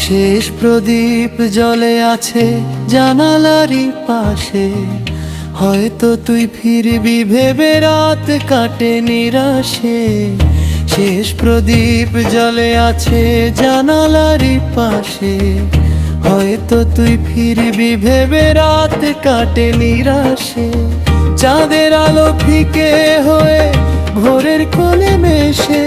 শেষ প্রদীপ জ্বলে আছে জানালারই পাশে, হয়তো তুই ফিরবি ভেবে রাত কাটে নিরাশে। শেষ প্রদীপ জ্বলে আছে জানালারই পাশে, হয়তো তুই ফিরবি ভেবে রাত কাটে নিরাশে। চাঁদের আলো ফিকে হয়ে ভোরের কোলে মেশে,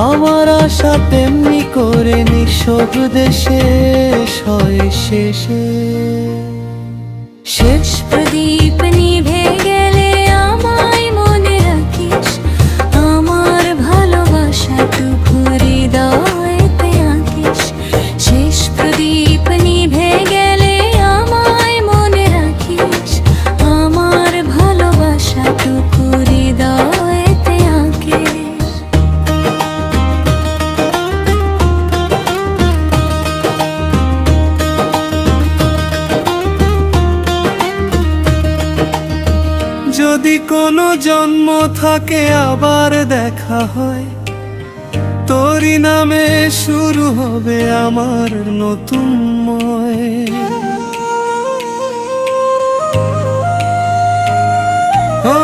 আমার আশা তেমনি করে নিঃশব্দে শেষ হয় শেষে। শেষ প্রদীপ নিভে গেলে আমায় মনে রাখিস, আমার ভালোবাসাটুকু হৃদয়েতে আঁকিস। শেষ প্রদীপ নিভে গেলে আমায় মনে রাখিস, আমার ভালোবাসাটুকু হৃদয়েতে আঁকিস। যদি কোনো জন্ম থাকে আবার দেখা হয়, তোরই নামে শুরু হবে আমার নতুন ময়। ও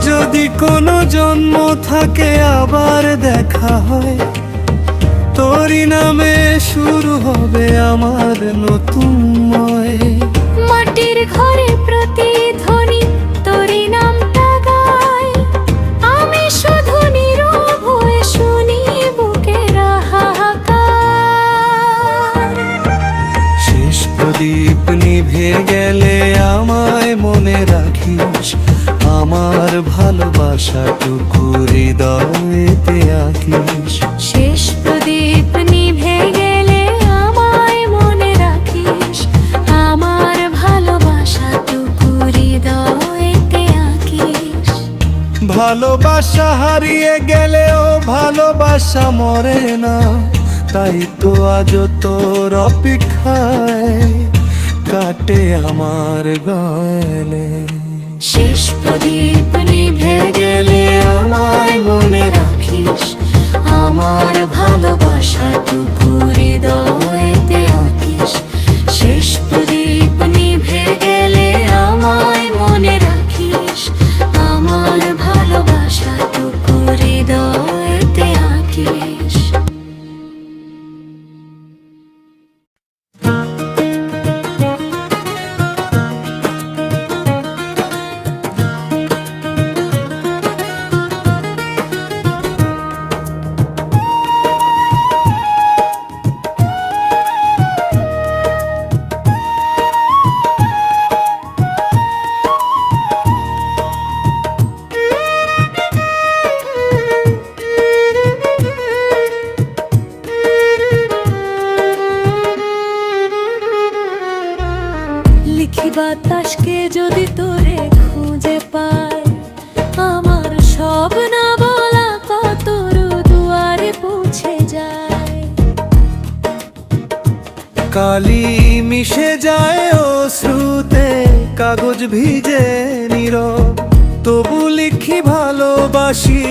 যদি কোনো জন্ম থাকে আবার দেখা হয়, তোরই নামে শুরু হবে আমার নতুন ময়। মাটির ঘরে প্রতিধ্বনি তোরই নামটা গায়, আমি শুধু নীরব হয়ে শুনি বুকের হাহাকার। শেষ প্রদীপ নিভে গেলে আমায় মনে রাখিস, আমার ভালোবাসাটুকু হৃদয়েতে আঁকিস। শেষ প্রদীপ নিভে গেলে আমায় মনে রাখিস, আমার ভালোবাসাটুকু হৃদয়েতে আঁকিস। ভালোবাসা হারিয়ে গেলেও ভালোবাসা মরে না, তাই তো আজ তোর অপেক্ষায় কাটে আমার গলে। শেষ প্রদীপ নিভে গেলে আমায় মনে রাখিস, আমার ভালোবাসাটুকু হৃদয়েতে আঁকিস। শেষ প্রদীপ নিভে গেলে আমায় মনে রাখিস, আমার ভালোবাসাটুকু হৃদয়েতে আঁকিস। লিখি বাতাসকে যদি তোরে খুঁজে পাই, আমার সব না বলা কতর দুয়ারে পৌঁছে যায়। কালি মিশে যায় অশ্রুতে, কাগজ ভিজে নীরব, তবু লিখি ভালোবাসি,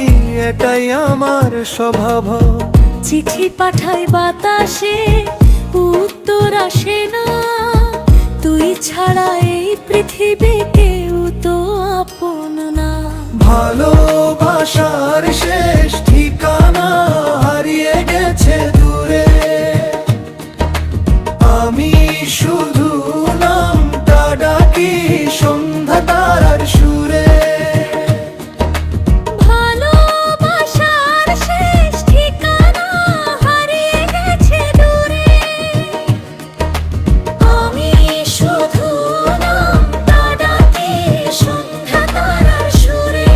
এটাই আমার স্বভাব। চিঠি পাঠাই বাতাসে, উত্তর আসে না, তুই ছাড়া এই পৃথিবী কেউ তো আপন না। ভালোবাসার শেষ ঠিকানা হারিয়ে গেছে দূরে, আমি শুধু নামটা ডাকি সন্ধ্যা তারার সুরে। ভালোবাসার শেষ ঠিকানা হারিয়ে গেছে দূরে, আমি শুধু নামটা ডাকি সন্ধ্যা তারার সুরে।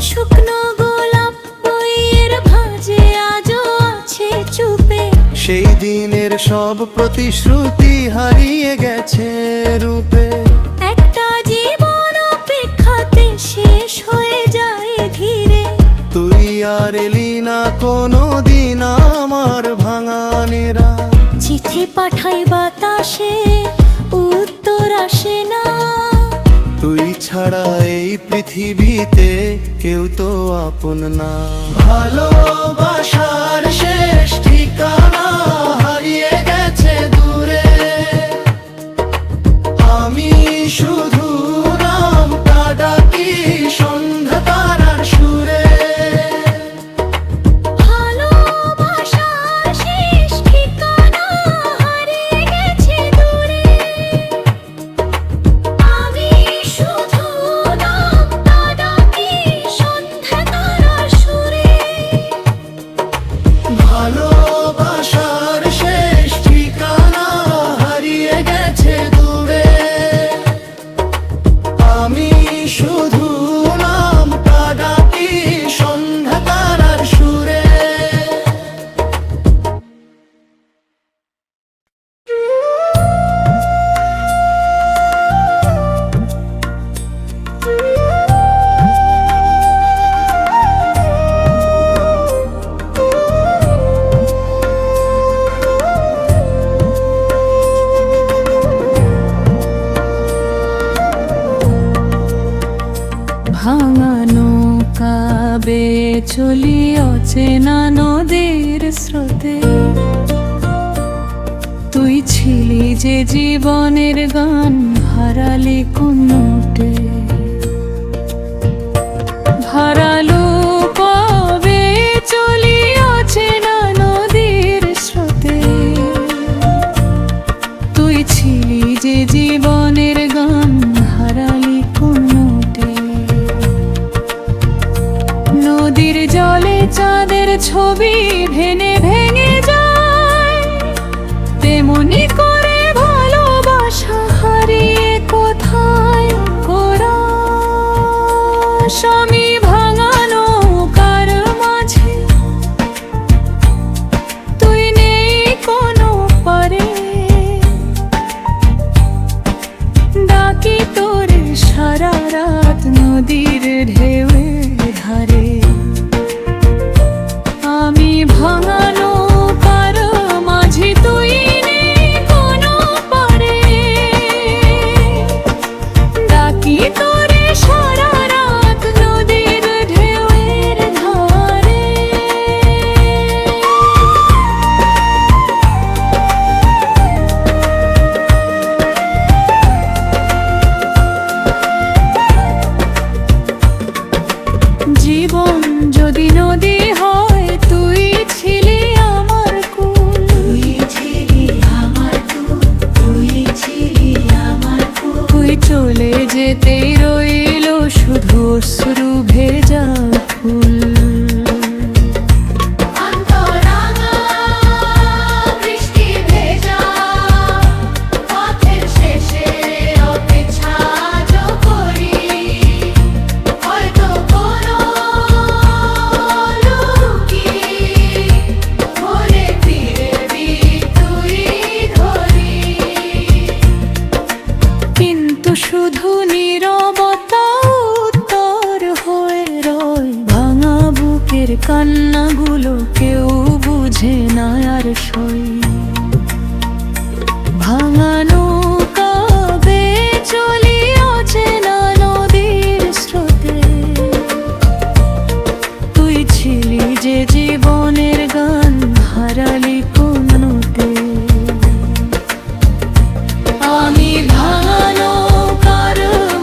শুকনো গোলাপ বইয়ের ভাঁজে আজও আছে চুপে, সেই দিনের সব প্রতিশ্রুতি হারিয়ে গেছে রূপে। একটা জীবন অপেক্ষাতে শেষ আর এলি না কোনো দিন আমার ভাঙানেরা। চিঠি পাঠাই বাতাসে উত্তর আসে না, তুই ছাড়া এই পৃথিবীতে কেউ তো আপন না। ভালোবাসার শেষ ঠিকানা হারিয়ে গেছে দূরে, আমি শুধু নামটা ডাকি সন্ধ্যা তারার সুরে। ভালোবাসার শেষ ঠিকানা হারিয়ে গেছে দূরে, আমি শুধু নামটা ডাকি সন্ধ্যা তারার সুরে। ভালোবাসার শেষ ঠিকানা হারিয়ে গেছে দূরে, আমি শুধু নামটা ডাকি সন্ধ্যা তারার সুরে। ভাঙা নৌকা বেয়ে চলি অচেনা নদীর স্রোতে, তুই ছিলি যে জীবনের গান হারালি কোন নোটে। হারালো কবে চলি অচেনা নদীর স্রোতে, তুই ছিলি যে জীবনের গান হারালি কোন নোটে। নদীর জলে চাঁদের ছবি ভেঙে ভেঙে যায়, তেমনি করে ভালোবাসা হারিয়ে কোথায় কোরাস। আমি ভাঙা নৌকার মাঝে, তুই নেই কোনো পারে, ডাকি তোরে সারা রাত নদীর ঢেউয়ের ধারে। আমি ভাঙা নৌকার মাঝে, তুই নেই কোনো পারে, ডাকি তোরে সারা রাত নদীর ঢেউয়ের ধারে। জীবন যদি নদী হয়, তুই ছিলি আমার কুল, তুই ছিলি আমার কুল, তুই ছিলি আমার কুল। তুই চলে যেতেই রইল শুধু অশ্রু ভেজা ফুল। অন্তরাঙা বৃষ্টি ভেজা পথের শেষে অপেক্ষা করি, হয়তো কোনো লুকি ঘুরে ফিরবি তুই ধরি। কিন্তু শুধু নীরবতা উত্তর হয়ে রয়, ভাঙা বুকের কান্নাগুলো কেউ বুঝে না আর সই। ভাঙা নৌকা বেয়ে চলি অচেনা নদীর স্রোতে, তুই ছিলি যে জীবনের গান হারালি কোন নোটে। আমি ভাঙা নৌকার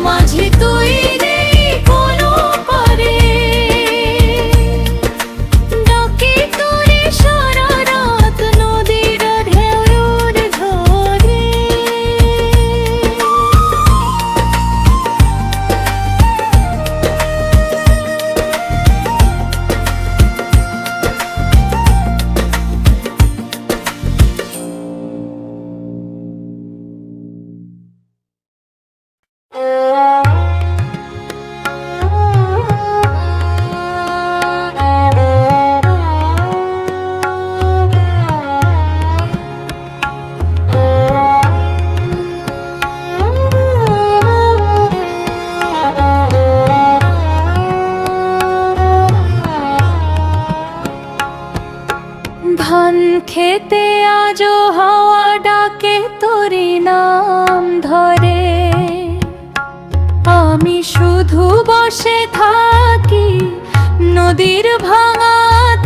মাঝে, তুই নেই কোনো পারে, ডাকি তোরে সারা রাত নদীর ধান খেতে আজো হাওয়া ডাকে তোরি নাম ধরে, আমি শুধু বসে থাকি নদীর ভাঙা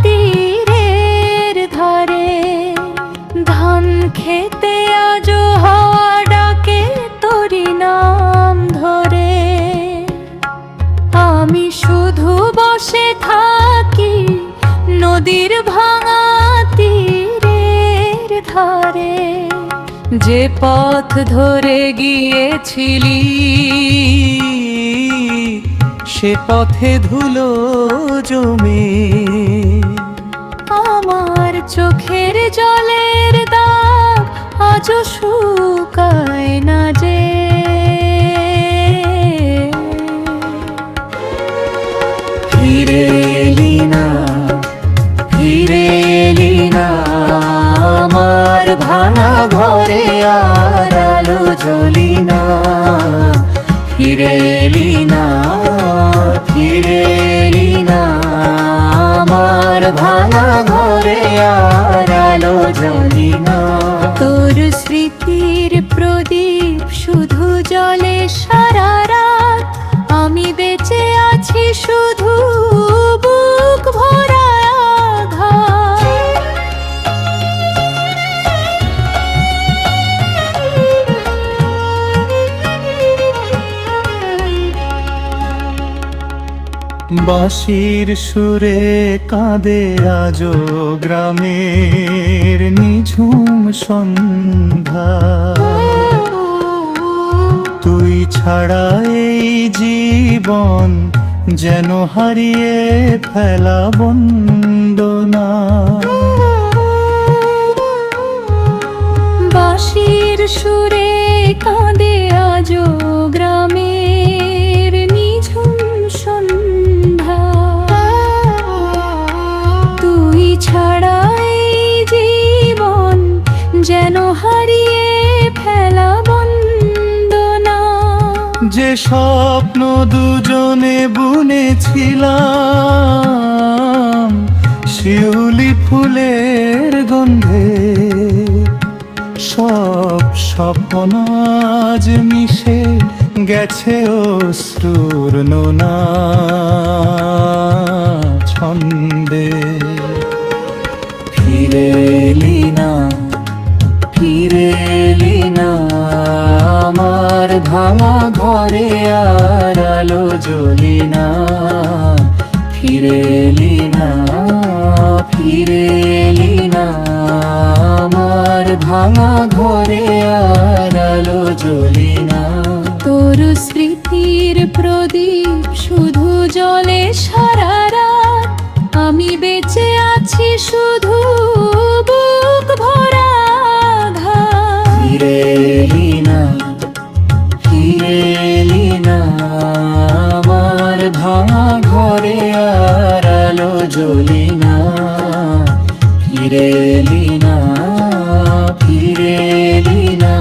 তীরের ধারে। ধান খেতে আজো হাওয়া ডাকে তোরি নাম ধরে, আমি শুধু বসে থাকি নদীর ভাঙা তীরের ধারে। যে পথ ধরে গিয়েছিলি সে পথে ধুলো জমে, আমার চোখের জলের দাগ আজও শুকায় না যে। ফিরে এলি না, ফিরে এলি না, আমার ভাঙা ঘরে আর আলো জ্বলি না। ফিরে এলি না, ফিরে এলি না, আমার ভাঙা ঘরে আর আলো জ্বলি না। তোর স্মৃতির প্রদীপ শুধু জ্বলে সারা রাত, আমি বেঁচে আছি শুধু বুক ভরা আঘাত। বাঁশির সুরে কাঁদে আজো গ্রামের নিঝুম সন্ধ্যা। তুই ছাড়া এই জীবন যেন হারিয়ে ফেলা বন্দনা। বাঁশির সুরে কাঁদে আজো গ্রামের নিঝুম সন্ধ্যা। তুই ছাড়া এই জীবন যেন হারিয়ে ফেলা বন্দনা। যে স্বপ্ন দুজনে বুনেছিলাম শিউলি ফুলের গন্ধে, সব স্বপ্ন আজ মিশে গেছে অশ্রুর নোনা ছন্দে। ফিরে এলি না, ফিরে এলি না, আমার ভাঙা ঘরে আর আলো জ্বলি না। ফিরে এলি না, ফিরে এলি না, আমার ভাঙা ঘরে আর আলো জ্বলি না। তোর স্মৃতির প্রদীপ শুধু জ্বলে সারা রাত, আমি বেঁচে আছি শুধু বুক ভরা আঘাত। ফিরে এলি না, ফিরে এলি না, আমার ভাঙা ঘরে আর আলো জ্বলি না। ফিরে এলি না, ফিরে এলি না,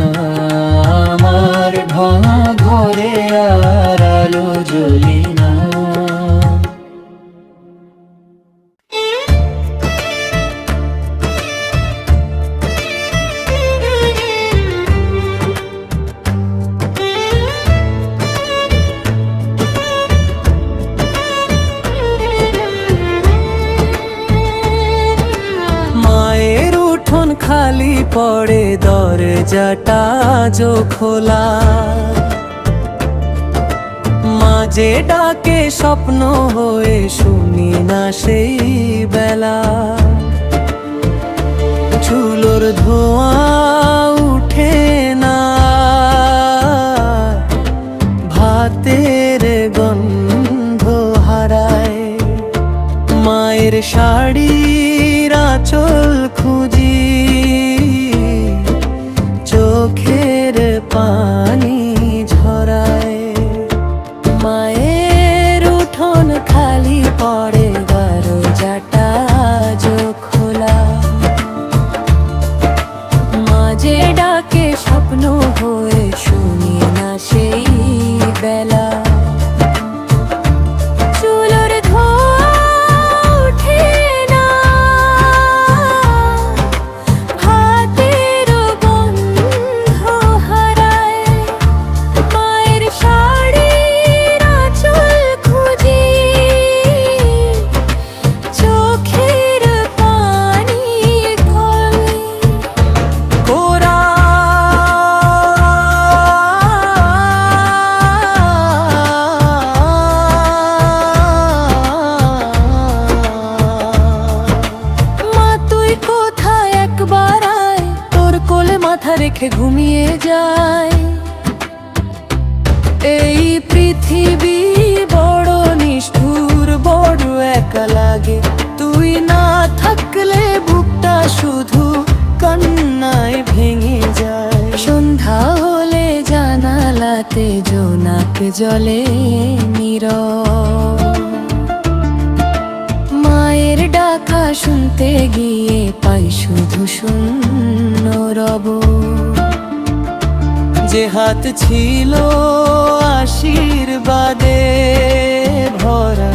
আমার ভাঙা ঘরে আর আলো জ্বলি না। মায়ের উঠোন খালি পড়ে, দরজাটা আজও খোলা। মাঝে ডাকে স্বপ্ন হয়ে শুনি না সেই বেলা। চুলোর ধোঁয়া উঠে না, ভাতের গন্ধ হারায়। মায়ের শাড়ির আঁচল খুঁজি, চোখের পানি ঝরায়। মায়ের উঠোন খালি পড়ে, দরজাটা আজও খোলা। মাথা রেখে ঘুমিয়ে যায়। এই পৃথিবী বড় নিষ্ঠুর, বড় একা লাগে। তুই না থাকলে বুকটা শুধু কান্নায় ভেঙে যায়। সন্ধ্যা হলে জানালাতে জোনাক জ্বলে নীরব। মায়ের ডাকা শুনতে গিয়ে পাই শুধু শূন্য রব। যে হাত ছিল আশীর্বাদে ভরা,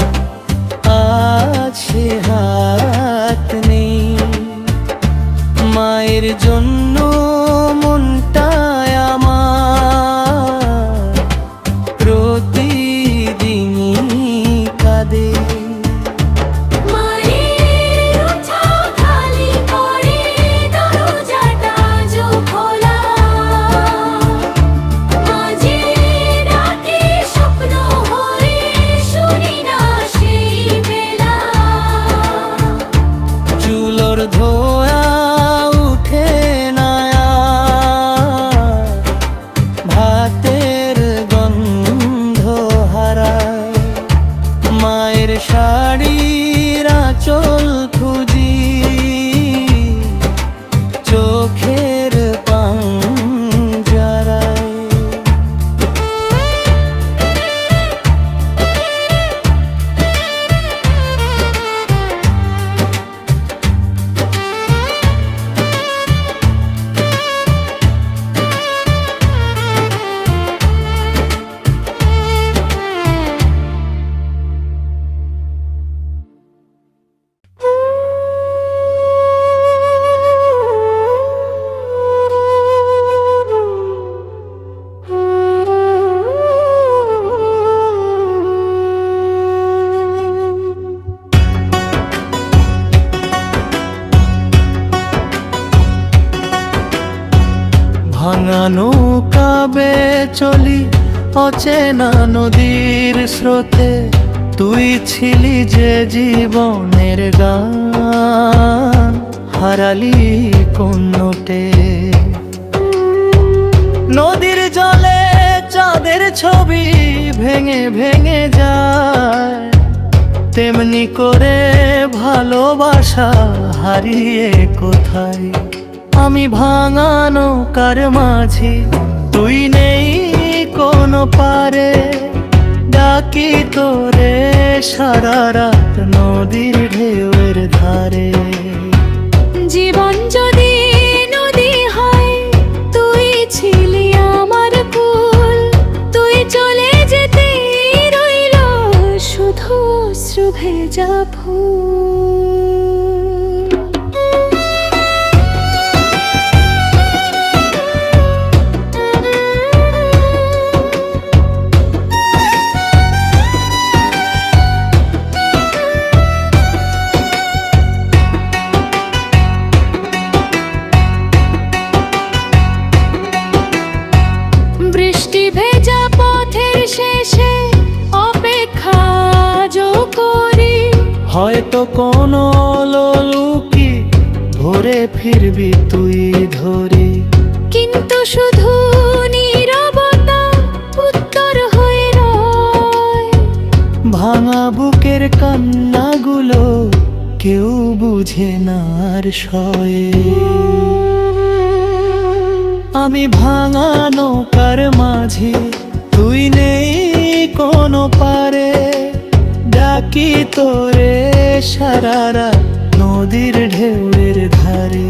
আজ সে হাত নেই। মায়ের জন্য মনটায় আমার প্রতিদিনই কাঁদে। ধোয়া উঠে না ভাতের গন্ধ হারায়। মায়ের শাড়ির আঁচল খুঁজি চোখের পাঞ্জারায়। ভাঙা নৌকা বেয়ে চলি অচেনা নদীর স্রোতে। তুই ছিলি যে জীবনের গান, হারালি কোন নোটে। নদীর জলে চাঁদের ছবি ভেঙে ভেঙে যায়। তেমনি করে ভালোবাসা হারিয়ে কোথায়। আমি ভাঙা নৌকার মাঝি, তুই নেই কোনো পারে। ডাকি তোরে সারা রাত নদীর ঢেউয়ের ধারে। জীবন যদি নদী হয়, তুই ছিলি আমার কুল। তুই চলে যেতে রইল শুধু অশ্রু ভেজা ফুল। বৃষ্টি ভেজা পথের শেষে অপেক্ষা যো করি। হয়তো কোনো লুকি ভোরে ফিরবি তুই ধরে। কিন্তু শুধু নীরবতা উত্তর হয়ে রয়। ভাঙা বুকের কান্নাগুলো কেউ বুঝে না আর সয়ে। আমি ভাঙা নৌকার মাঝি, তুই নেই কোনো পারে। ডাকি তোরে সারা রাত নদীর ঢেউয়ের ধারে।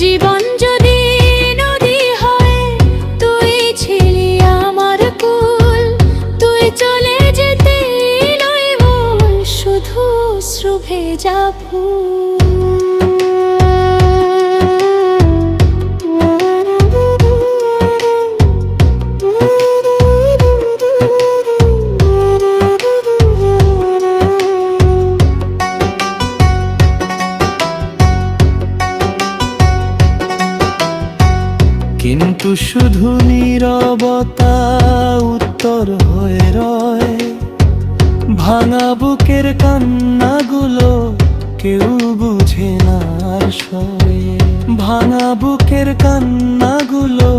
জীবন যদি নদী হয়, তুই ছিলি আমার কুল। তুই চলে যেতে লইব শুধু অশ্রু ভেজা ফুল। কিন্তু শুধু নীরবতা উত্তর হয়ে রয়। ভাঙা বুকের কান্নাগুলো কেউ বুঝে না আর সয়ে। ভাঙা বুকের কান্নাগুলো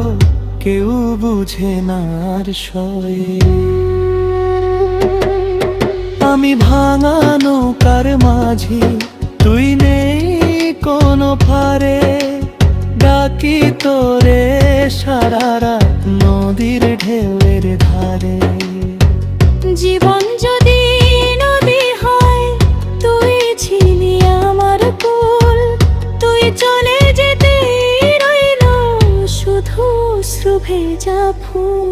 কেউ বুঝে না আর সয়ে। আমি ভাঙা নৌকার মাঝি, তুই নেই কোনো পারে। ডাকি তোরে সারা রাত নদীর ঢেউয়ের ধারে। জীবন যদি নদী হয়, তুই ছিলি আমার কুল। তুই চলে যেতে রইল শুধু অশ্রু ভেজা ফুল।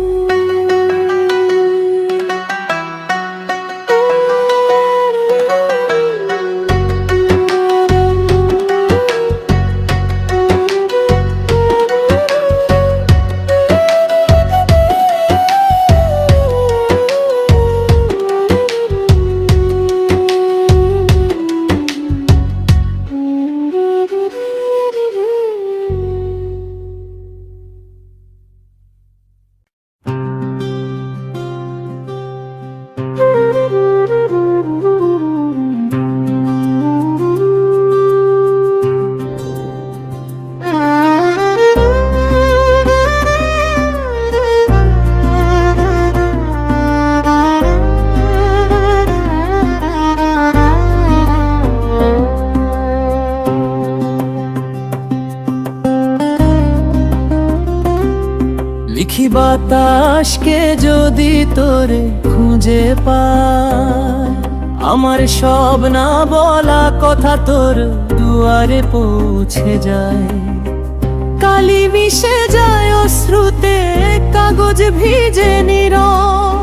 লিখি বাতাসকে যদি তোরে খুঁজে পায়, আমার সব না বলা কথা তোর দুয়ারে পৌঁছে যায়। কালি মিশে যায় অশ্রুতে, কাগজ ভিজে নীরব,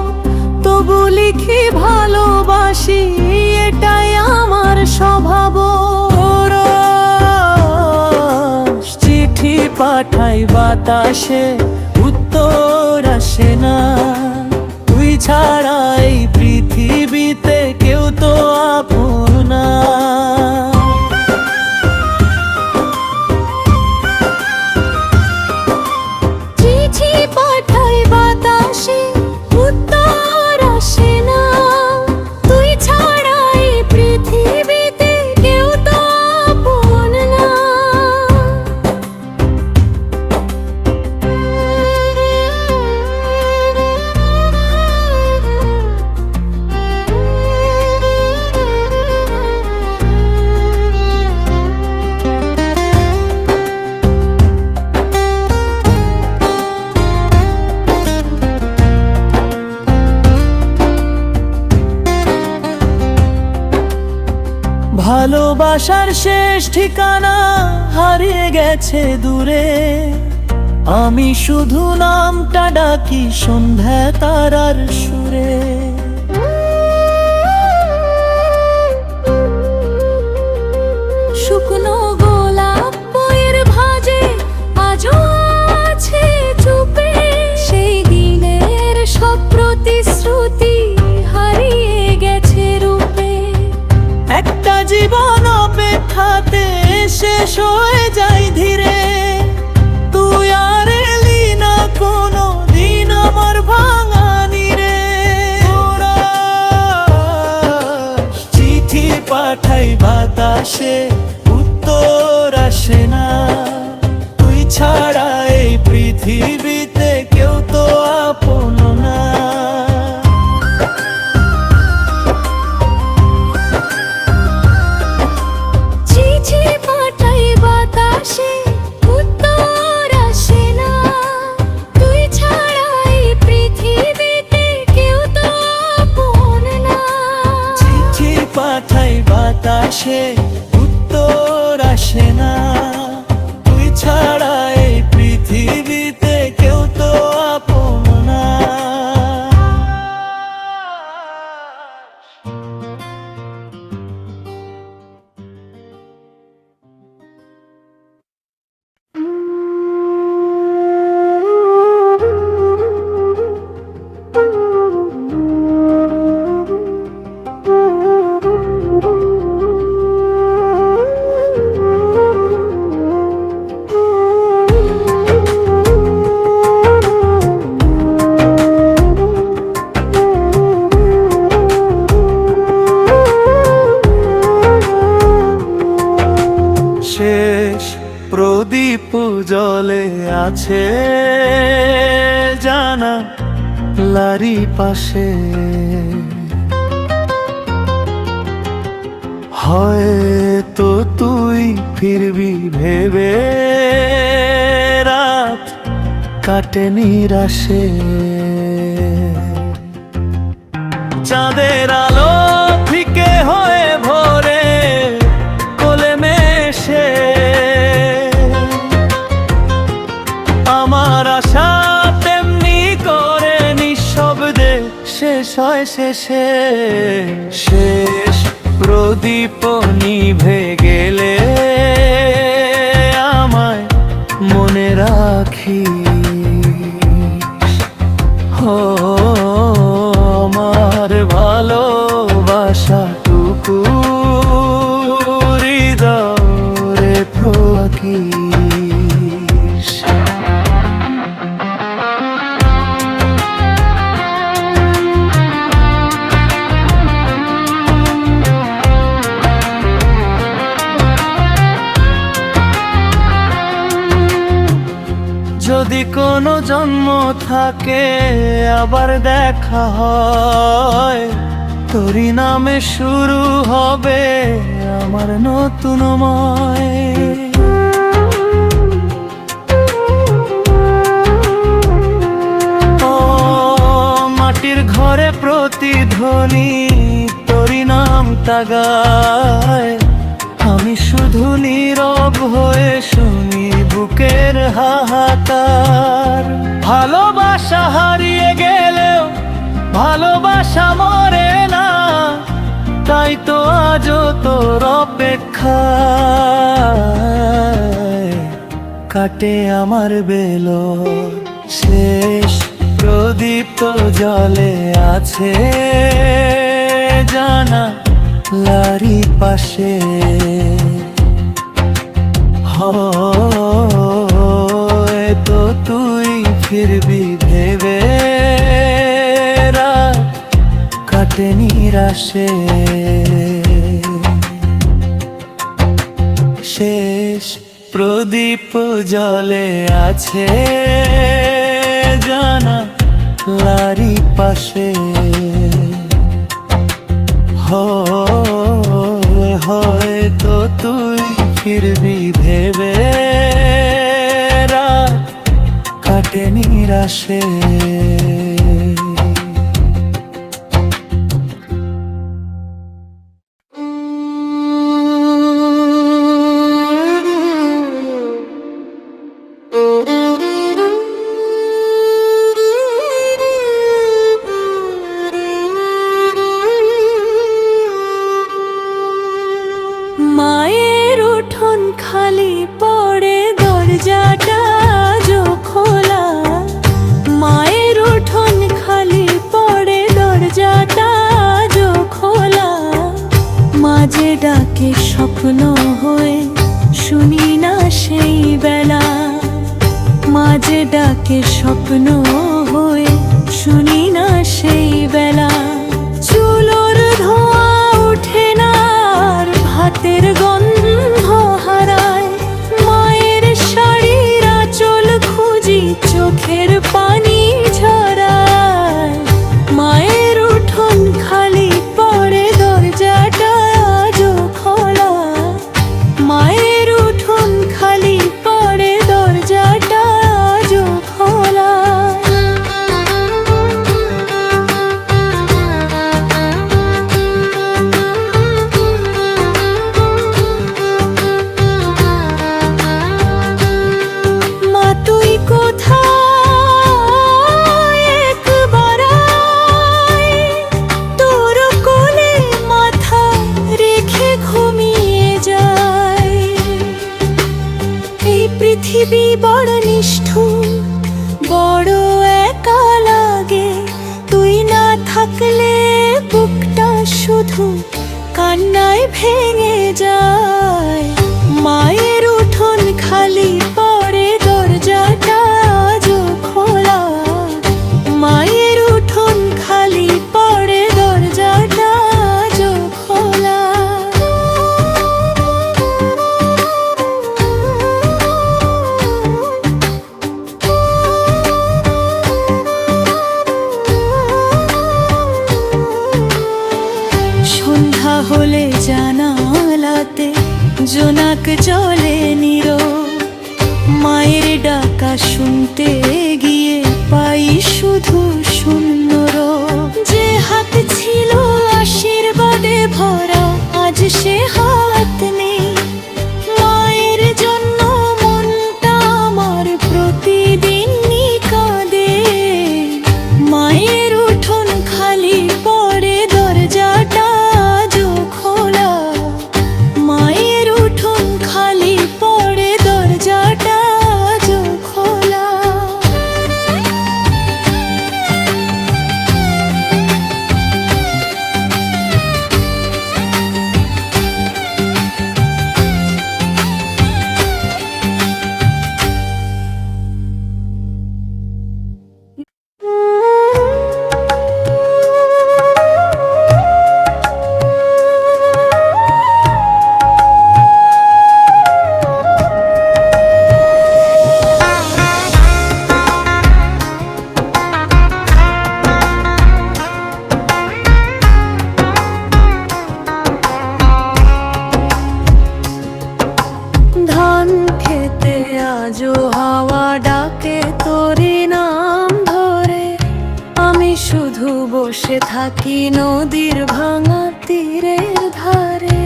তবু লিখি ভালোবাসি, এটাই আমার স্বভাব। তোরা চিঠি পাঠাই বাতাসে, উত্তর আসে না। তুই ছাড়া এই পৃথিবীতে কেউ তো আপন না। চিঠি পাঠাই বাতাসে, উত্তর আসে না। তুই ছাড়া এই পৃথিবীতে কেউ তো আপন না। ভালোবাসার শেষ ঠিকানা হারিয়ে গেছে দূরে। আমি শুধু নামটা ডাকি সন্ধ্যা তারার সুরে। শুকনো গোলাপ বইয়ের ভাজে আজও আছে চুপে। সেই দিনের সব প্রতিশ্রুতি হারিয়ে গেছে রূপে। একটা জীবন অপেক্ষাতে শেষ হয়ে যায় ধীরে। তুই আর এলি না কোনো দিন আমার ভাঙা নীরে। তোরা চিঠি পাঠাই বাতাসে, উত্তর আসে না। তুই ছাড়া এই পৃথিবীতে কেউ তো আপন না। চিঠি পাঠাই বাতাসে, উত্তর আসে না। তুই ছাড়া এই পৃথিবীতে কেউ তো আপন না। চিঠি পাঠাই বাতাসে, উত্তর আসে না। তুই ছাড়া এই পৃথিবীতে কেউ তো আপন না। শেষ প্রদীপ জলে আছে জানা লারি পাশে। হয়তো তুই ফিরবি ভেবে রাত কাটে নিরাশে। চাঁদের আলো ফিকে হয়ে ভোরে কোলে মেশে। আমার আশা তেমনি করে নিঃশব্দে শেষ হয় শেষে। শেষ প্রদীপ নিভে গেলে আমায় মনে রাখিস। ও আমার ভালোবাসাটুকু হৃদয়ে রাখিস। যদি কোনো জন্ম থাকে আবার দেখা হয়, তোরই নামে শুরু হবে আমার নতুন ময়। ও মাটির ঘরে প্রতিধ্বনি তোরই নামটা গায়। আমি শুধু নীরব হয়ে শুনি বুকের হাহাকার। ভালোবাসা হারিয়ে গেলেও ভালোবাসা মরে না, তাই তো আজও তোর অপেক্ষায় কাটে আমার বেলো। শেষ প্রদীপ তো জলে আছে জানা লারি পাশে। হয়তো তুই ফিরবি ভেবে রাত কাটে নিরাশে। শেষ প্রদীপ জলে আছে জানা লারি পাশে। হয়তো তুই ফিরবি ভেবে রাত কাটে নিরাশে। মায়ের উঠোন খালি পড়ে দরজাটা আজও খোলা। মায়ের উঠোন খালি পড়ে দরজাটা আজও খোলা। মাঝে ডাকে স্বপ্ন হয়ে শুনি না সেই বেলা। মাঝে ডাকে স্বপ্ন হয়ে শুনি না সেই বেলা। চুলোর ধোঁয়া ওঠে না আর ভাতের গন্ধ হারায়। মায়ের শাড়ির আঁচল খুঁজি চোখের পানি ঝরায়। মায়ের উঠোন খালি পড়ে দরজাটা আজও খোলা। মায়ের উঠোন খালি পড়ে দরজাটা আজও খোলা। মা তুই কোথায় একবার আয়, তোর কোলে মাথা রেখে ঘুমিয়ে যায়। এই পৃথিবী বড় নিষ্ঠুর, বড় একা লাগে। তুই না থাকলে বুকটা শুধু কান্নায় ভেঙে যায়। মায়ের উঠোন খালি পড়ে দরজাটা আজও খোলা। মায়ের উঠোন খালি পড়ে দরজাটা আজও খোলা। জোনাক জলে নীরব, মায়ের ডাকা শুনতে গিয়ে পাই শুধু শূন্য রব। যে হাত ছিল আশীর্বাদে ভরা, আজ সে হাত নেই। মায়ের জন্য মনটা আমার প্রতিদিনই কাঁদে। মায়ের উঠোন খালি পড়ে, দরজাটা আজও খোলা। মায়ের উঠোন খালি পড়ে, দরজাটা আজও খোলা। ধান খেতে আজও হাওয়া ডাকে তোরি নাম ধরে। আমি শুধু বসে থাকি নদীর ভাঙা তীরের ধারে।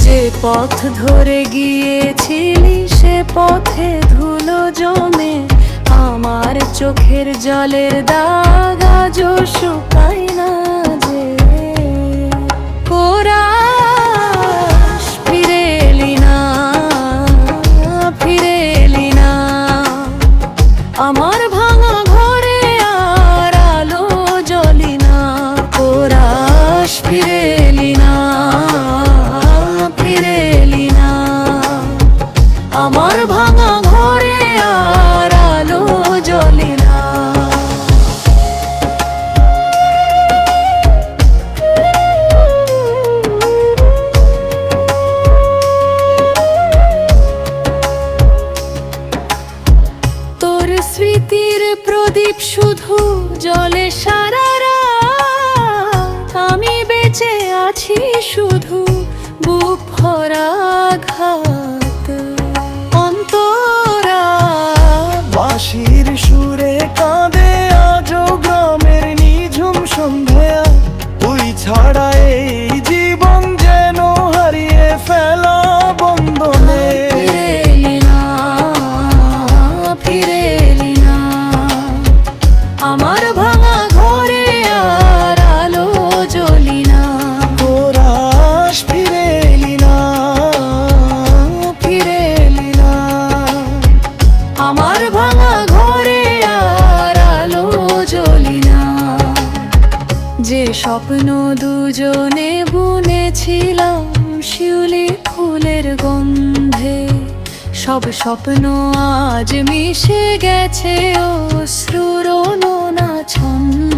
যে পথ ধরে গিয়েছিলি সে পথে ধুলো জমে। আমার চোখের জলের দাগ আজও শুকায় না যে। কোরাস ফিরে এলি না, ফিরে এলি না। আমার ভাঙা ঘরে আর আলো জ্বলি না। কোরাস ফিরে এলি না, ফিরে এলি না। আমার ভাঙা ঘরে আর আলো জ্বলি না। তোর স্মৃতির প্রদীপ শুধু জলে সারা রাত। আমি বেঁচে আছি শুধু বুক ভরা আঘাত। অন্তরা বাঁশির সুরে কাঁদে আজও গ্রামের নিঝুম সন্ধ্যা। তুই ছাড়া এই জীবন যেন হারিয়ে ফেলা বন্ধনে। ফিরে এলি না, ফিরে এলি না। আমার ভাঙা ঘরে আর আলো জ্বলি না। কোরাস ফিরে এলি না, ফিরে এলি না। আমার ভাঙা ঘরে আর আলো জ্বলি না। যে স্বপ্ন দুজনে বুনেছিলাম শিউলি ফুলের গন্ধে, সব স্বপ্ন আজ মিশে গেছে অশ্রুর নোনা ছন্দে।